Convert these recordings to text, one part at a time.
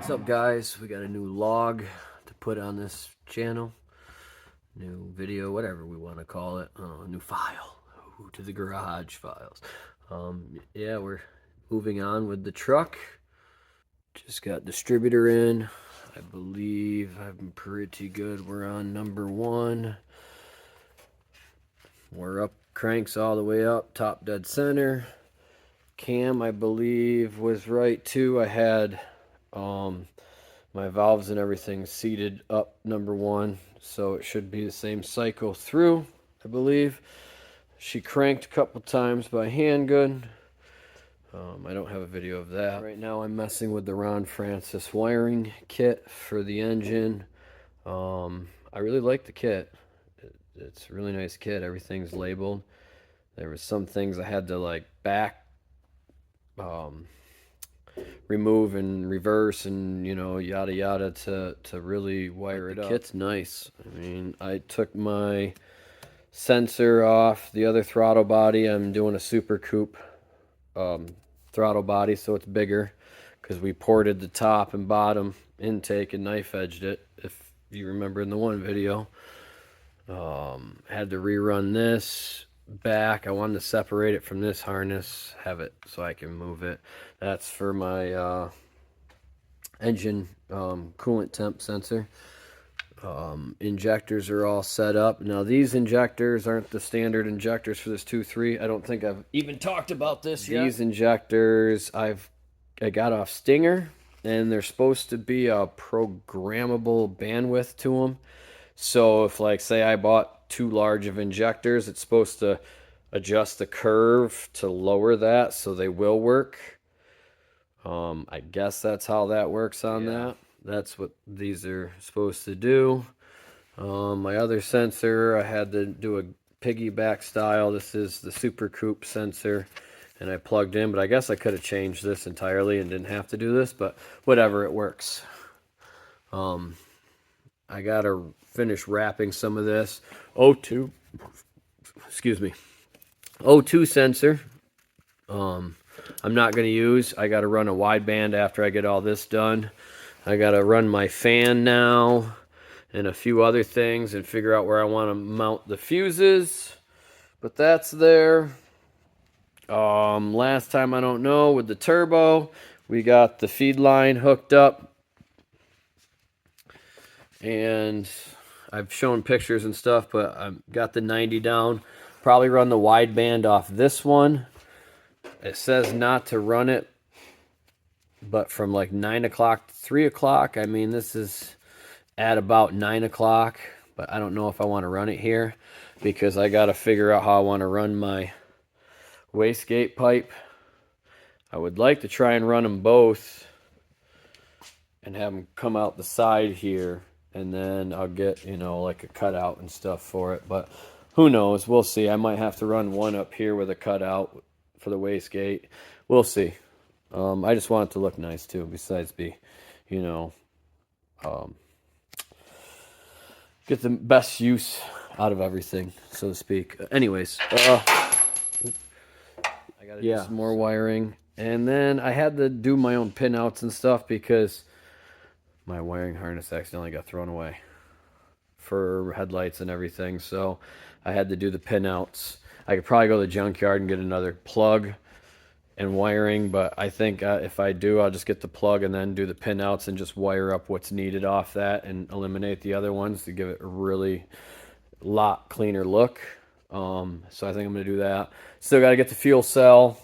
What's up, guys? We got a new log to put on this channel, new video, whatever we want to call it, a new file. Ooh, to the garage files. Yeah, we're moving on with the truck. Just got distributor in. I believe I'm pretty good. We're on number 1. We're up, cranks all the way up, top dead center. Cam, I believe, was right too. I had my valves and everything seated up number 1, so it should be the same cycle through, I believe. She cranked a couple times by hand good. I don't have a video of that. Right now I'm messing with the Ron Francis wiring kit for the engine. I really like the kit. It's a really nice kit. Everything's labeled. There was some things I had to like back remove and reverse and yada yada to really wire it up. The kit's nice. I mean, I took my sensor off the other throttle body. I'm doing a Super Coupe throttle body, so it's bigger because we ported the top and bottom intake and knife edged it, if you remember in the one video. Had to rerun this back. I wanted to separate it from this harness, have it so I can move it. That's for my engine coolant temp sensor. Injectors are all set up. Now these injectors aren't the standard injectors for this 2.3. I don't think I've even talked about this yet. These injectors I got off Stinger, and they're supposed to be a programmable bandwidth to them. So if, like, say I bought too large of injectors, it's supposed to adjust the curve to lower that so they will work. I guess that's how that works on that. That's what these are supposed to do. My other sensor, I had to do a piggyback style. This is the Super Coupe sensor, and I plugged in, but I guess I could have changed this entirely and didn't have to do this, but whatever, it works. I gotta finish wrapping some of this O2, excuse me, O2 sensor. I'm not gonna use. I gotta run a wideband after I get all this done. I gotta run my fan now and a few other things and figure out where I want to mount the fuses, but that's there. Last time, I don't know, with the turbo, we got the feed line hooked up, and I've shown pictures and stuff, but I've got the 90 down. Probably run the wideband off this one. It says not to run it, but from like 9 o'clock to 3 o'clock. I mean, this is at about 9 o'clock, but I don't know if I want to run it here because I got to figure out how I want to run my wastegate pipe. I would like to try and run them both and have them come out the side here, and then I'll get, like a cutout and stuff for it, but who knows? We'll see. I might have to run one up here with a cutout for the wastegate. We'll see. I just want it to look nice too, besides be, get the best use out of everything, so to speak. Anyways, I gotta do some more wiring. And then I had to do my own pinouts and stuff because my wiring harness accidentally got thrown away for headlights and everything. So I had to do the pinouts. I could probably go to the junkyard and get another plug and wiring, but I think if I do, I'll just get the plug and then do the pinouts and just wire up what's needed off that and eliminate the other ones to give it a really lot cleaner look. So I think I'm going to do that. Still got to get the fuel cell.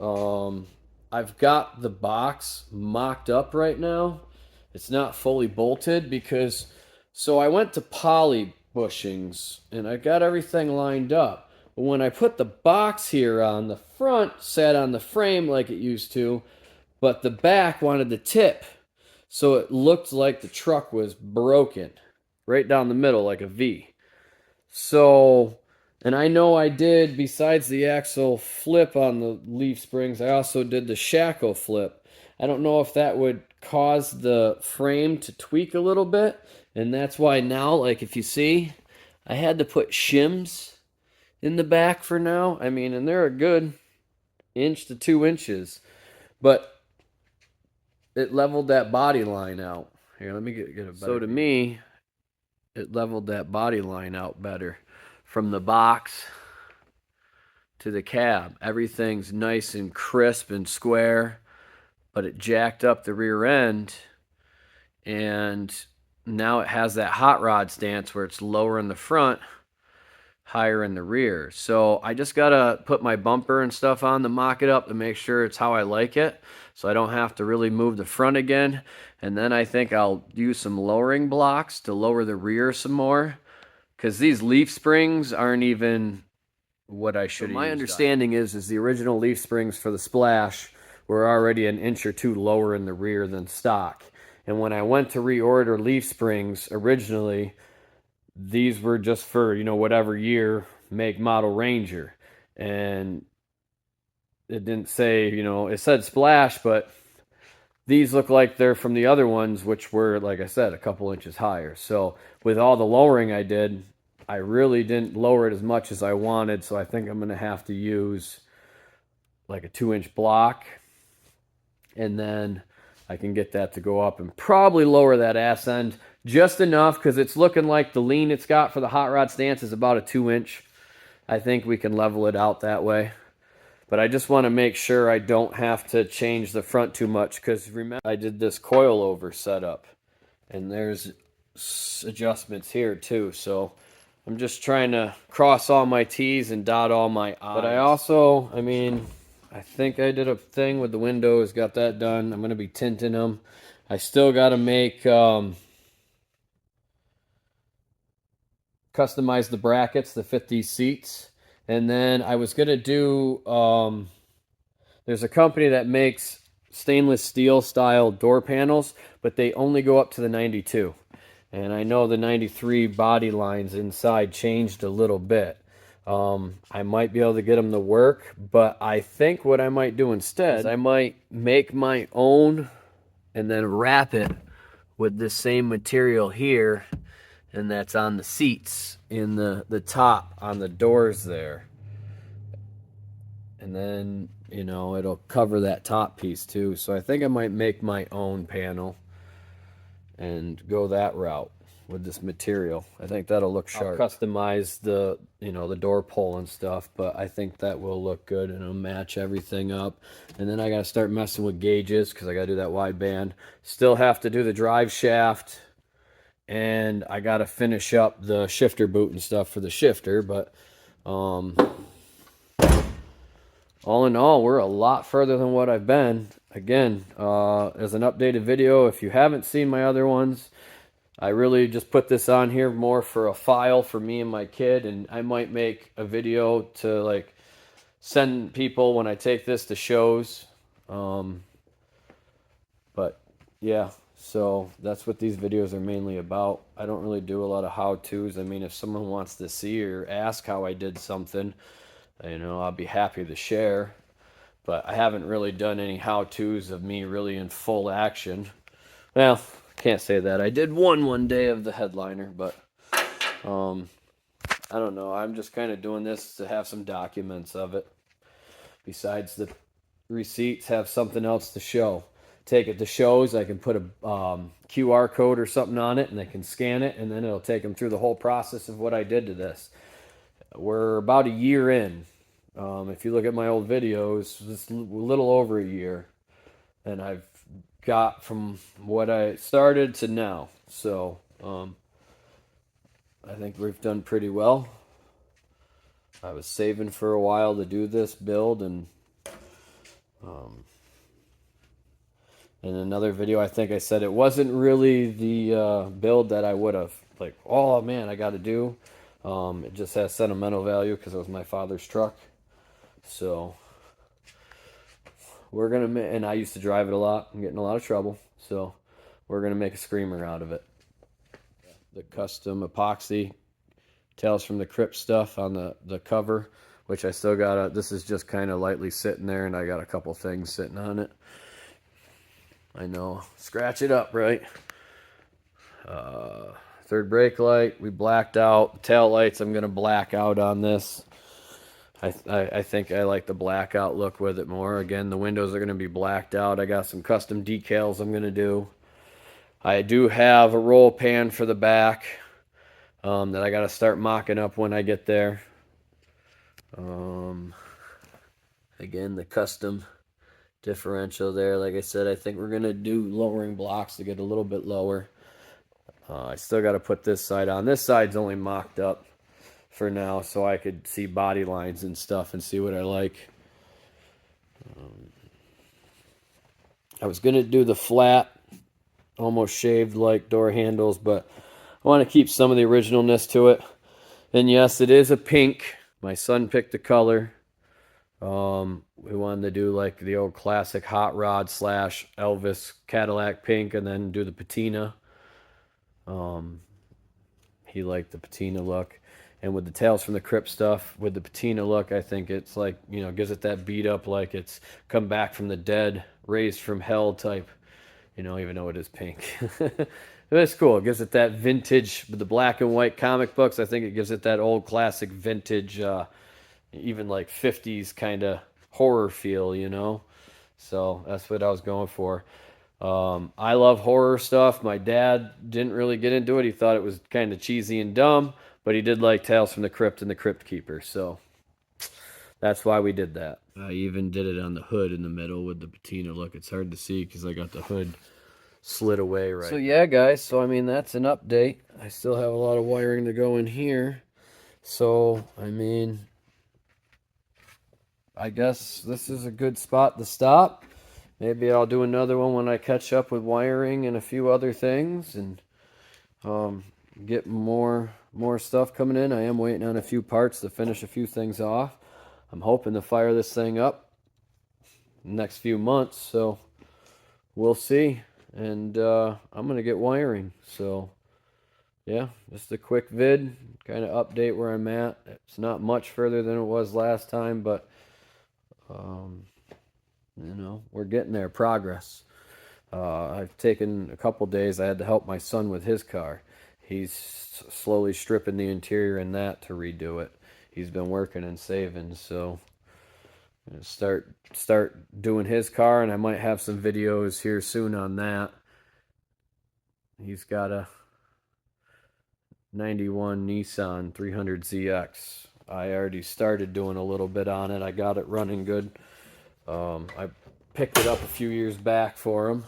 I've got the box mocked up right now. It's not fully bolted because, so I went to poly bushings and I got everything lined up. But when I put the box here on, the front sat on the frame like it used to, but the back wanted to tip. So it looked like the truck was broken right down the middle like a V. So, and I know I did, besides the axle flip on the leaf springs, I also did the shackle flip. I don't know if that would cause the frame to tweak a little bit, and that's why now, like if you see, I had to put shims in the back for now. I mean, and they're a good 1 to 2 inches, but it leveled that body line out. Here, let me get a better. So to me, it leveled that body line out better. From the box to the cab, everything's nice and crisp and square, but it jacked up the rear end, and now it has that hot rod stance where it's lower in the front, higher in the rear. So I just gotta put my bumper and stuff on to mock it up to make sure it's how I like it, so I don't have to really move the front again. And then I think I'll use some lowering blocks to lower the rear some more, because these leaf springs aren't even what I should have used. My understanding is the original leaf springs for the Splash were already an inch or two lower in the rear than stock. And when I went to reorder leaf springs originally, these were just for, you know, whatever year, make, model, Ranger. And it didn't say, you know, it said Splash, but these look like they're from the other ones, which were, like I said, a couple inches higher. So with all the lowering I did, I really didn't lower it as much as I wanted. So I think I'm going to have to use like a 2-inch block. And then I can get that to go up and probably lower that ass end just enough, because it's looking like the lean it's got for the hot rod stance is about a 2-inch. I think we can level it out that way. But I just want to make sure I don't have to change the front too much, because remember, I did this coilover setup, and there's adjustments here too. So I'm just trying to cross all my T's and dot all my I's. But I also, I mean, I think I did a thing with the windows, got that done. I'm going to be tinting them. I still got to make, customize the brackets to fit these seats. And then I was going to do, there's a company that makes stainless steel style door panels, but they only go up to the 92. And I know the 93 body lines inside changed a little bit. I might be able to get them to work, but I think what I might do instead is I might make my own and then wrap it with the same material here, and that's on the seats in the top on the doors there. And then, you know, it'll cover that top piece too. So I think I might make my own panel and go that route with this material. I think that'll look sharp. I'll customize the, you know, the door pull and stuff, but I think that will look good and it'll match everything up. And then I got to start messing with gauges, because I got to do that wideband. Still have to do the drive shaft, and I got to finish up the shifter boot and stuff for the shifter. But all in all, we're a lot further than what I've been. Again, as an updated video, if you haven't seen my other ones, I really just put this on here more for a file for me and my kid, and I might make a video to like send people when I take this to shows. But yeah, so that's what these videos are mainly about. I don't really do a lot of how-tos. I mean, if someone wants to see or ask how I did something, you know, I'll be happy to share. But I haven't really done any how-tos of me really in full action. Well, can't say that. I did one day of the headliner, but I don't know. I'm just kind of doing this to have some documents of it. Besides the receipts, have something else to show. Take it to shows. I can put a QR code or something on it, and they can scan it, and then it'll take them through the whole process of what I did to this. We're about a year in. If you look at my old videos, it's a little over a year, and I've got from what I started to now. So I think we've done pretty well. I was saving for a while to do this build, and in another video I think I said it wasn't really the build that I would have like, oh man, I got to do. It just has sentimental value because it was my father's truck. So we're gonna, and I used to drive it a lot. I'm getting in a lot of trouble, so we're gonna make a screamer out of it. The custom epoxy Tales from the Crypt stuff on the cover, which I still got. This is just kind of lightly sitting there, and I got a couple things sitting on it. I know, scratch it up, right? Third brake light we blacked out. The tail lights I'm gonna black out on this. I think I like the blackout look with it more. Again, the windows are going to be blacked out. I got some custom decals I'm going to do. I do have a roll pan for the back that I got to start mocking up when I get there. Again, the custom differential there. Like I said, I think we're going to do lowering blocks to get a little bit lower. I still got to put this side on. This side's only mocked up for now, so I could see body lines and stuff and see what I like. I was going to do the flat, almost shaved like door handles, but I want to keep some of the originalness to it. And yes, it is a pink. My son picked the color. We wanted to do like the old classic hot rod / Elvis Cadillac pink and then do the patina. He liked the patina look. And with the Tales from the Crypt stuff, with the patina look, I think it's like, you know, gives it that beat up like it's come back from the dead, raised from hell type, you know, even though it is pink. It's cool. It gives it that vintage, with the black and white comic books, I think it gives it that old classic vintage, even like 50s kind of horror feel, you know? So that's what I was going for. I love horror stuff. My dad didn't really get into it. He thought it was kind of cheesy and dumb, but he did like Tales from the Crypt and the Crypt Keeper. So that's why we did that. I even did it on the hood in the middle with the patina look. It's hard to see because I got the hood slid away right. So yeah, guys. So I mean, that's an update. I still have a lot of wiring to go in here. So, I mean, I guess this is a good spot to stop. Maybe I'll do another one when I catch up with wiring and a few other things and get more stuff coming in. I am waiting on a few parts to finish a few things off. I'm hoping to fire this thing up in the next few months, so we'll see. And I'm going to get wiring. So, yeah, just a quick vid, kind of update where I'm at. It's not much further than it was last time, but you know, we're getting there. Progress. I've taken a couple days. I had to help my son with his car. He's slowly stripping the interior in that to redo it. He's been working and saving, so I'm gonna start doing his car, and I might have some videos here soon on that. He's got a 91 Nissan 300ZX. I already started doing a little bit on it. I got it running good. I picked it up a few years back for him.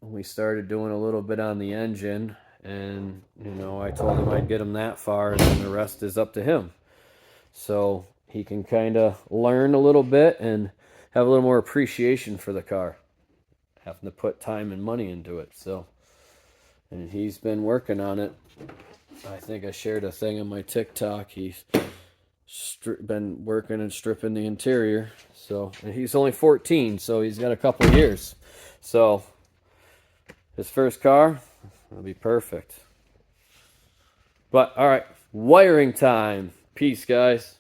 We started doing a little bit on the engine, and you know, I told him I'd get him that far, and then the rest is up to him. So he can kind of learn a little bit and have a little more appreciation for the car, having to put time and money into it. So, and he's been working on it. I think I shared a thing on my TikTok. He's been working and stripping the interior. So, and he's only 14, so he's got a couple years. So his first car will be perfect. But all right, wiring time. Peace, guys.